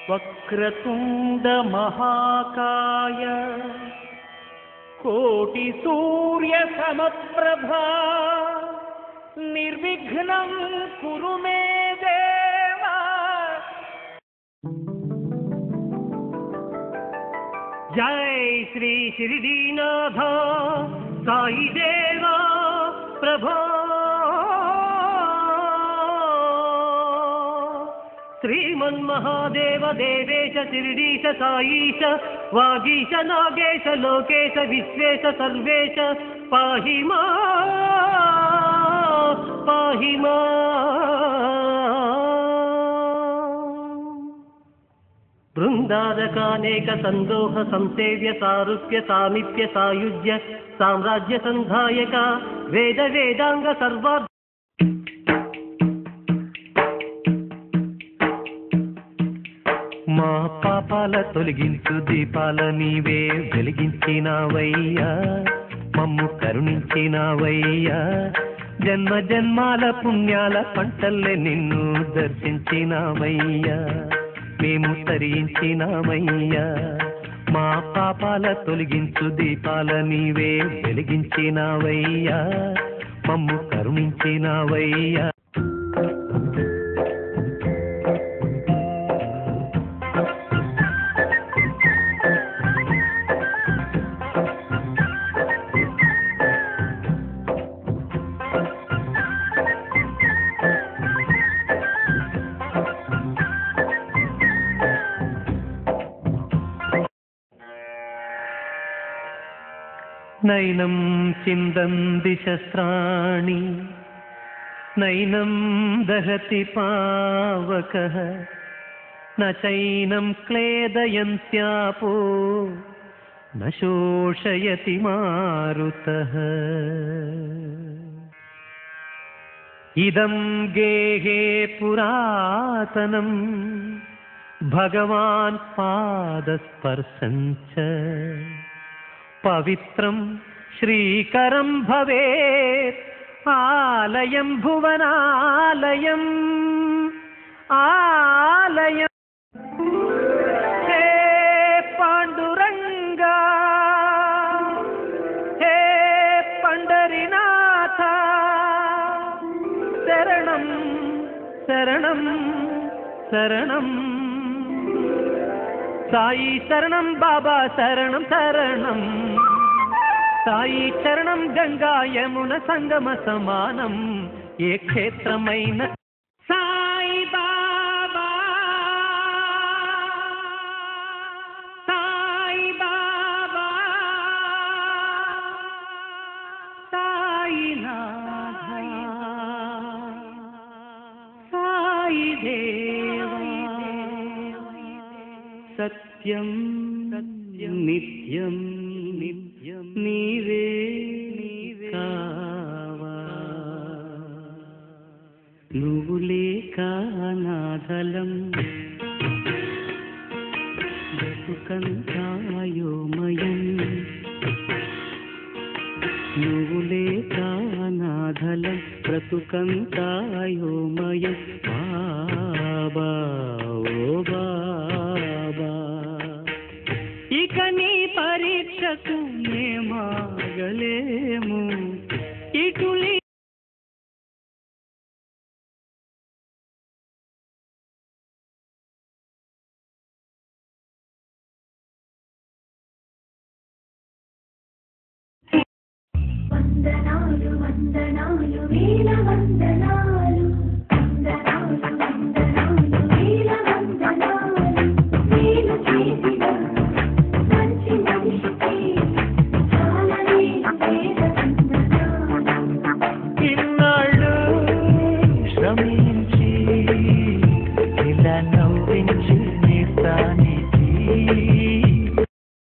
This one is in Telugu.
వక్రతుండ మహాకాయ కోటి సూర్య సమప్రభా నిర్విఘ్నం కురు మే దేవా. జై శ్రీ షిరిడీనాథ సాయి దేవా ప్రభో. శ్రీమన్మహాదేవ దేవేశ శిరిడీశ సాయీశ వాగీశ నాగేశ లోకేశ విశ్వేశ సర్వేశ పాహి మా పాహి మా. బృందారకానేక సందోహ సంసేవ్య సారూప్య సామీప్య సాయుజ్య సామ్రాజ్య సంధాయక వేద వేదాంగ సర్వార్థ. మా పాపాల తొలగించు దీపాల నీవే వెలిగించినావయ్యా, మమ్ము కరుణించినావయ్యా. జన్మ జన్మాల పుణ్యాల పంటల్లే నిన్ను దర్శించినావయ్యా, మేము తరించినామయ్యా. మా పాపాల తొలగించు దీపాల నీవే వెలిగించినావయ్యా, మమ్ము కరుణించినావయ్యా. నైనం చిందంది శస్త్రాణి నైనం దహతి పావకః న చైనం క్లేదయంత్యాపో న శోషయతి మారుతః. ఇదం గేహే పురాతనం భగవాన్ పాదస్పర్శం చ పవిత్రం శ్రీకరం భవేత్ ఆలయం భువనాలయం ఆలయం. హే పాండురంగా హే పండరీనాథ శరణం శరణం శరణం. సాయి శరణం బాబా శరణం శరణం. సాయి చరణం గంగా యమున సంగమ సమానం. ఏ క్షేత్రమైన సాయి బాబా సాయి బాబా సాయినాథ సాయి దేవా. సత్యం సత్యం నిత్యం నిత్యం నీవే కావా. నువ్వు లేక నాథలం బ్రతుకంతాయోమయం. నువ్వు లేక నాథలం బ్రతుకంతాయోమయం. బాబా ఓ బాబా ఇక నీ పరీక్షకు మేమాగలేము. ఇటులి వందనాలు వందనాలు వేల వందనాలు.